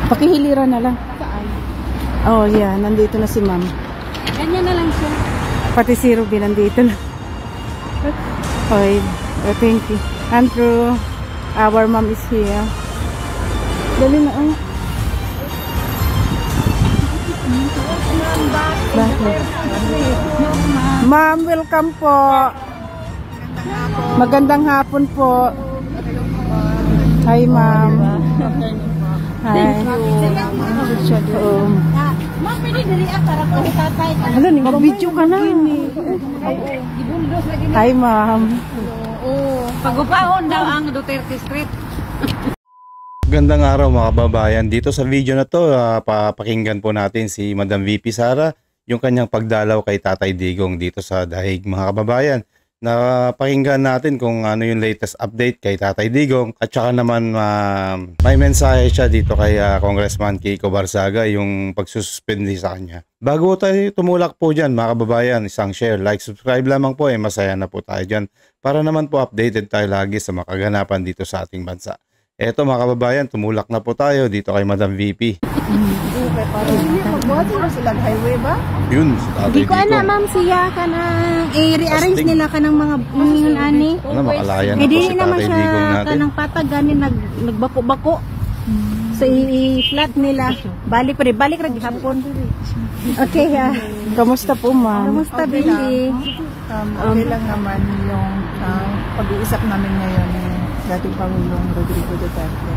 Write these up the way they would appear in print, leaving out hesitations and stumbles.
Pakihiliran na lang. Saan? Oh, yeah. Nandito na si ma'am. Ganyan na lang siya. Pati si Ruby nandito na. Okay. Thank you. Andrew, our mom is here. Dali na. Oh. Ma'am, welcome po. Magandang hapon po. Hi, ma'am. Hi. Ma'am, pwede dali para ko tatay. Ano ni mag-video ka na. Hi, ma'am. Oo. Pagupahon daw ang Duterte Street. Gandang araw mga kababayan. Dito sa video na to, papakinggan po natin si Madam VP Sara, yung kanyang pagdalaw kay Tatay Digong dito sa Daig mga kababayan. Napakinggan natin kung ano yung latest update kay Tatay Digong at saka naman may mensahe siya dito kay Congressman Kiko Barzaga yung pagsususpindi sa kanya. Bago tayo tumulak po dyan mga kababayan, isang share, like, subscribe lamang po, masaya na po tayo dyan para naman po updated tayo lagi sa makaganapan dito sa ating bansa. Eto mga kababayan, tumulak na po tayo dito kay Madam VP. Magbuhat sila silang highway ba? Yun, si Tatay Di ko Digong. na ma'am siya ka na i-rearrange nila ka ng mga yun ani. Ano, makalaya na po Hindi si naman Tatay siya Digong ka natin. ng patag ganin nagbako-bako. So i-flat nila. Balik ra gihapon. Okay ha. Kamusta po, ma'am? Kamusta Billy? Okay lang naman yung pag-uusap namin ngayon ni dating Pangulong Rodrigo Duterte.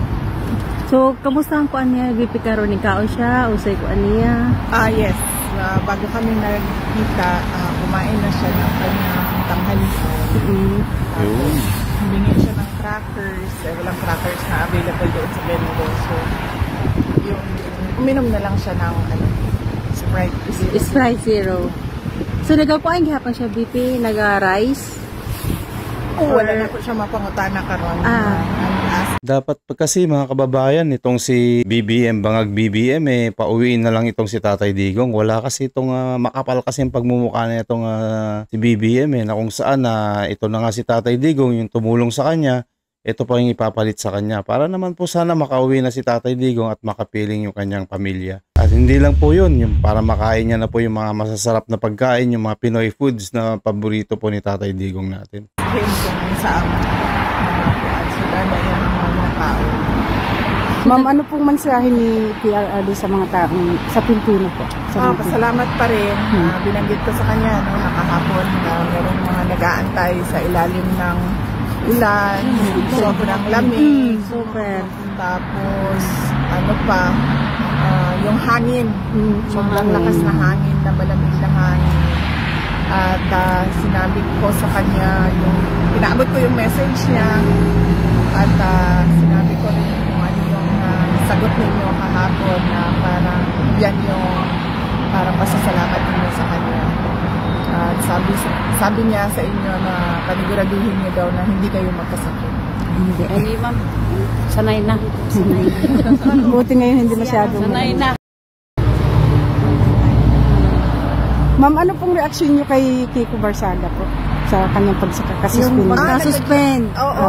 So kamusta ang kuan niya VP karon ni kaon siya usay kuan niya? Yes. Bago kami nagkita, kumain na siya ng kanyang tanghalian. Yun. Humingi siya ng crackers. Walang crackers na available doon sa Bengo. So, yung uminom na lang siya ng Sprite Zero. Sprite Zero. So nagakuan gihapon siya VP, naga-rice. Wala na po siya mapangutana karon. Dapat kasi mga kababayan, itong si BBM, Bangag BBM, pauwiin na lang itong si Tatay Digong. Wala kasi itong makapal kasi yung pagmumukha na itong si BBM na kung saan ito na nga si Tatay Digong yung tumulong sa kanya, ito pa yung ipapalit sa kanya. Para naman po sana makauwi na si Tatay Digong at makapiling yung kanyang pamilya. At hindi lang po yun, yung para makain niya na po yung mga masasarap na pagkain, yung mga Pinoy foods na paborito po ni Tatay Digong natin. Sa amin. Sila na yan ang mga tao. Ma'am, ano pong mensahe ni PRRD sa mga taong sa Pilipino po? Pasalamat pa rin. Binanggit ko sa kanya nakahapon na merong mga nag-aantay sa ilalim ng ulan, sobrang lamig. Super. Tapos, ano pa, yung hangin. Sobrang lakas na hangin, na malamig na hangin. At sinabi ko sa kanya, pinaabot ko yung message niya. At sinabi ko rin kung ano yung sagot ninyo kahapon na parang yan yung parang pasasalamat ninyo sa kanya. At sabi niya sa inyo na paniguraduhin niyo daw na hindi kayo magkasakit. Hindi ma'am. Sanay na. Buti ngayon hindi masyadong. Sanay na. Ma'am, ano pong reaksyon niyo kay Kiko Barzaga po sa kanyang pagkakasuspend? Pagkasuspend. Oo,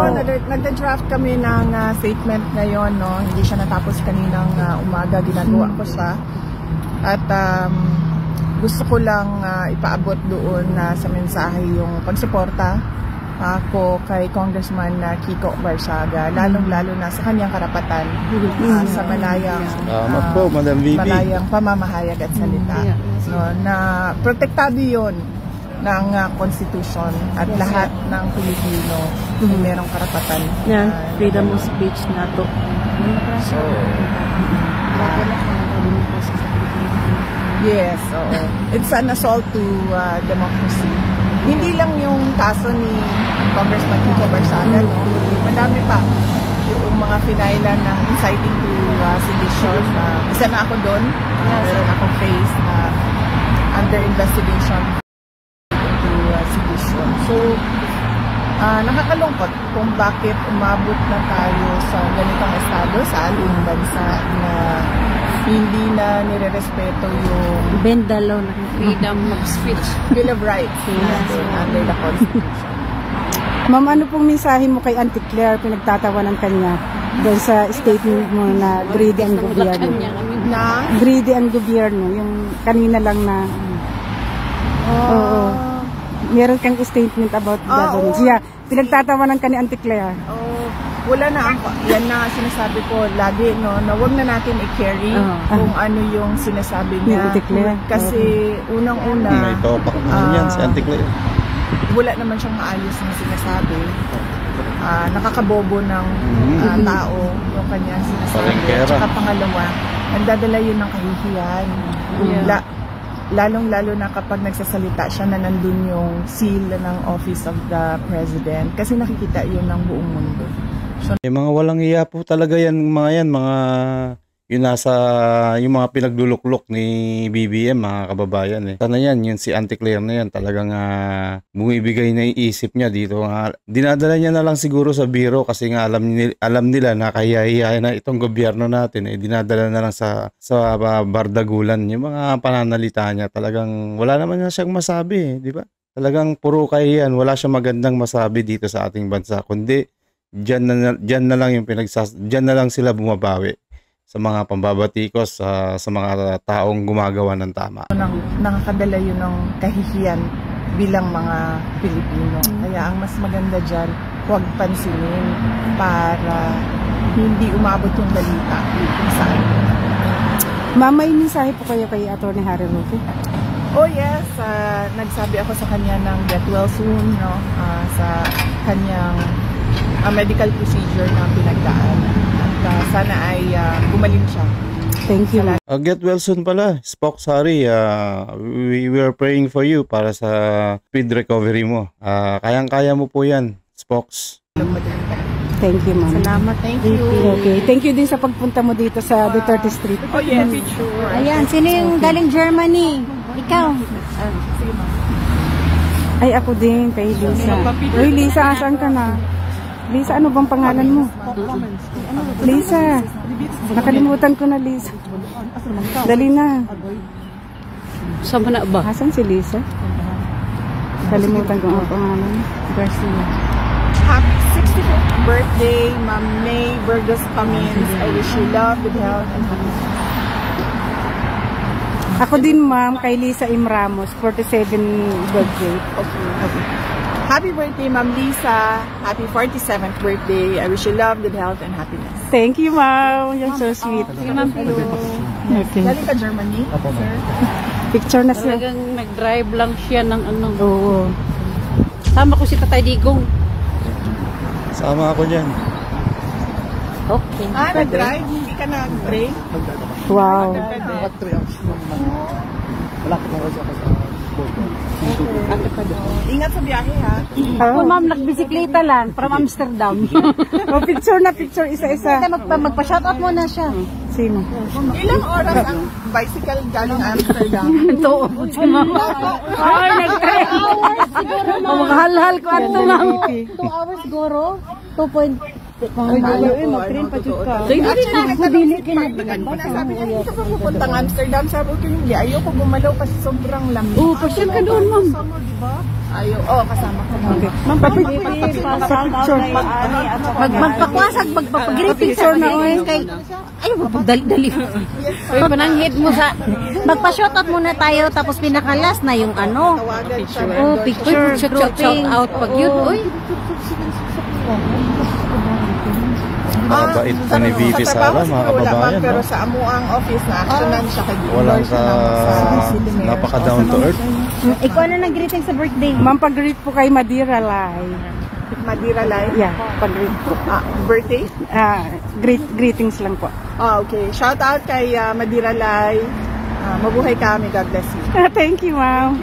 nag-draft kami ng statement ngayon, no? Hindi siya natapos kaninang umaga, ginagawa ko siya. At gusto ko lang ipaabot doon sa mensahe yung pagsuporta ko kay Congressman Kiko Barzaga, lalong-lalo na sa kanyang karapatan sa malayang malayang pamamahayag at salita. No, na protektado yun ng Constitution at lahat ng Pilipino merong karapatan. Freedom of speech na to. So, yes, oo. It's an assault to democracy. Hindi lang yung kaso ni Congressman Kiko Barzaga, no? Madami pa yung mga finailan ng inciting to sedition. Isa na ako doon. Meron akong case under investigation to sedition. So, nakakalungkot kung bakit umabot na tayo sa ganitong estado sa ating bansa na hindi na nire-respeto yung Bendalo na freedom of speech. Bill of Rights under the Constitution. Ma'am, ano pong mensahe mo kay Auntie Claire, pinagtatawanan kanya? Doon sa statement mo na greedy ang gobyerno. Na? Greedy ang gobyerno. Yung kanina lang na, oo. Meron kang statement about government. oo. Siya, pinagtatawanan ka ni Auntie Claire. Wala na ako. Yan na sinasabi ko lagi, no, na wag na natin i-carry kung ano yung sinasabi niya. Auntie Claire. Kasi unang-una, May topak naman yan si Auntie Claire. wala naman siyang maayos na sinasabi. Nakakabobo ng tao yung kanyang sinasabi. Palengkera. At saka pangalawa, nagdadala yun ng kahihiyan. Lalong-lalo na kapag nagsasalita siya na nandun yung seal ng Office of the President. Kasi nakikita yun ng buong mundo. Yung mga walang iya po talaga yan, mga yun nasa, yung mga pinagduluklok ni BBM, mga kababayan eh. Sana yan, yun si Auntie Claire na yan, talagang bumibigay na yung isip niya dito. Dinadala niya na lang siguro sa biro kasi nga alam nila na kahiyahiya na itong gobyerno natin eh. Dinadala na lang sa bardagulan. Yung mga pananalita niya, talagang wala naman na siyang masabi eh, di ba? Talagang puro kahiyan, wala siyang magandang masabi dito sa ating bansa, kundi diyan na lang yung diyan na lang sila bumabawi sa mga pambabatikos, sa mga taong gumagawa ng tama. Nakakadala yun ng kahihiyan bilang mga Pilipino. Kaya ang mas maganda dyan, huwag pansinin para hindi umabot yung balita kung saan. Ma'am, may mensahe po kayo kay Atty. Harry Roque? Oh yes, nagsabi ako sa kanya ng get well soon, no? Sa kanyang medical procedure na pinagdaan. At sana ay gumaling siya. Thank you. Get well soon pala, Spock, sorry. We are praying for you para sa speed recovery mo. Kayang-kaya mo po yan, Spocks. Thank you, ma'am. Salamat, thank you. Okay, thank you din sa pagpunta mo dito sa Duterte Street. Oh yes, sure. Ayan, sino yung galing Germany? Ikaw. Ay, ako din, kay Lisa. Uy, Lisa, saan ka na? Lisa, ano bang pangalan mo? Lisa. Nakalimutan ko na, Lisa. Dali na. Sama na ba? Asan si Lisa? Kalimutan ko ang pangalan. Garcia. Happy 65th birthday, Ma'am May Burgos Cummins. I wish you love, good health, and happiness. Ako din, ma'am, kay Lisa M. Ramos, 47 birthday. Okay. Happy birthday, Ma'am Lisa. Happy 47th birthday. I wish you love, good health, and happiness. Thank you, ma'am. You're so sweet. Okay. Galing ka Germany, sir? Picture na siya. Talagang nag-drive lang siya ng ano. Oo. Sama ko si Tatay Digong. Sama ako dyan. Okay. Nag-drive? Hindi ka nag-brake? Wow. Ingat sa biyahe, ha? Ako ma'am, nagbisikleta lang from Amsterdam. Oh, picture na picture, isa-isa. Magpa-shoutout muna siya. Sino? Ilang oras ang bicycle galing Amsterdam? Ito, si mama. Ay, nag-3 hours siguro ma'am. Maghal-hal ko ato ma'am. 2 hours siguro. 2.5. Mag-train pa dyan ka. Sabi niya, hindi ka pa pupuntang Amsterdam. Sabi ko, hindi. Ayoko gumalaw kasi sobrang lamig. Oo, pasyal ka doon ma'am. Kasama ko. Okay. Ma'am, pa-picture. Magpakwasag, magpapag-greeting Picture na, oy. Ay, magpagdali-dali. Uy, pananghid mo sa... Magpa-shoutout muna tayo, tapos pinakalas na yung ano. Tawagan siya. Oh, picture, shout out pag yun. Uy, Mabait po ni VP Sara, mga kababayan. Pero sa amuang office na actionan siya kay Walang napaka-down to earth. ikaw na nag-greeting sa birthday. Ma'am, pag-greet po kay Madira Lai. Madira Live. Yeah, pag-greet po. Birthday? Greetings lang po. Okay. Shout out kay Madira Live. Mabuhay ka, may God bless you. Thank you, ma'am.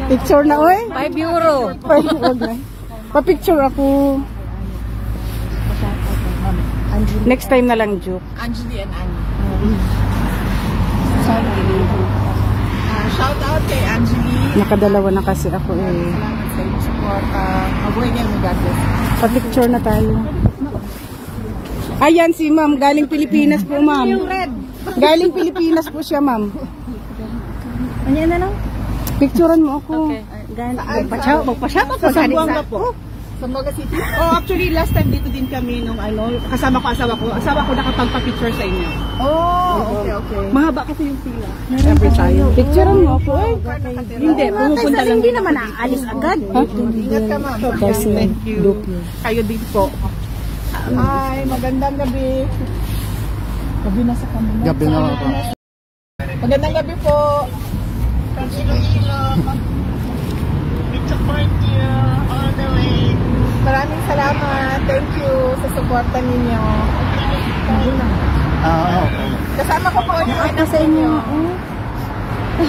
Picture na, oy. 5 euro. Pa-picture ako. Next time na lang, joke. Anjali and Annie. Shout out kay Anjali. Nakadalawa na kasi ako eh. Salamat sa iyong support. Mabuhay niya, may God bless you. Pa-picture na tayo. Ayan si ma'am, galing Pilipinas po, ma'am. Galing Pilipinas po siya, ma'am. Ano na lang? Picturean mo ako. Magpa-shoutout po. Sa Buanga po. Sa Moga City? Oh, actually, last time dito din kami nung kasama ko asawa ko. Asawa ko nakapagpa-picture sa inyo. Oh, okay. Mahaba kasi yung pila. Every time. Picture mo po eh. Hindi, pumupunta lang. Hindi naman aalis agad. Ingat ka, ma'am. Thank you. Kayo din po. Hi, magandang gabi. Gabi na sa kanila. Gabi na ako. Magandang gabi po. Maraming salamat. Thank you sa suporta ninyo. Okay. Kasama ko po yung anak Sa inyo.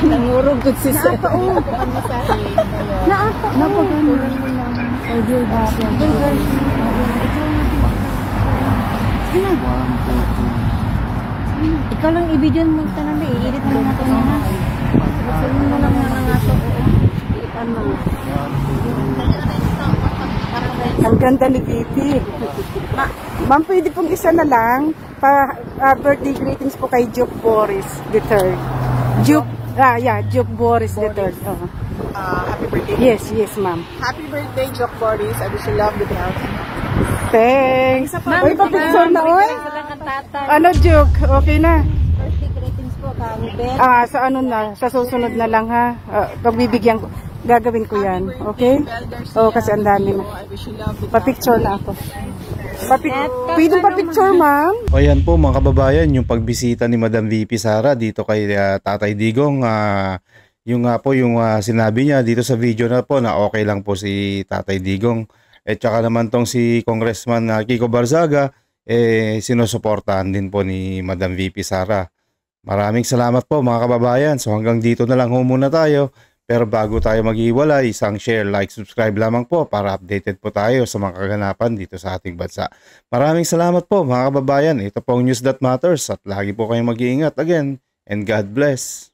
Nangurog ko si Sir. Naapa, oh. Naapa. Napagano. Ikaw lang i-video mo tanong na i-edit mo natin yan ha. Gusto mo lang na nga ito. Ano? Ang ganda ni Vipi. Ma'am, pwede pong isa na lang. Birthday greetings po kay Juke Boris III. Juke Boris III. Oh. Happy birthday. Yes, ma'am. Happy birthday, Jock Boris. I wish you love, good health. Thanks. Uy, pa-picture na, oy. Ang tatay. Ano, Juke? Okay na. Birthday greetings po kami, Ben. Sa ano na, sa susunod na lang ha. Pagbibigyan ko, gagawin ko yan. Okay? Oo, kasi ang dami na. I wish you love, good health. Pa-picture na ako. Pwede pa-picture, ma'am? O yan po mga kababayan, yung pagbisita ni Madam VP Sara dito kay Tatay Digong, yung nga po yung sinabi niya dito sa video na po na okay lang po si Tatay Digong. At saka naman tong si Congressman Kiko Barzaga, sinusuportahan din po ni Madam VP Sara. Maraming salamat po mga kababayan. So hanggang dito na lang ho muna tayo. Pero bago tayo maghiwalay, isang share, like, subscribe lamang po para updated po tayo sa mga kaganapan dito sa ating bansa. Maraming salamat po mga kababayan. Ito po ang News That Matters at lagi po kayong mag-iingat again and God bless.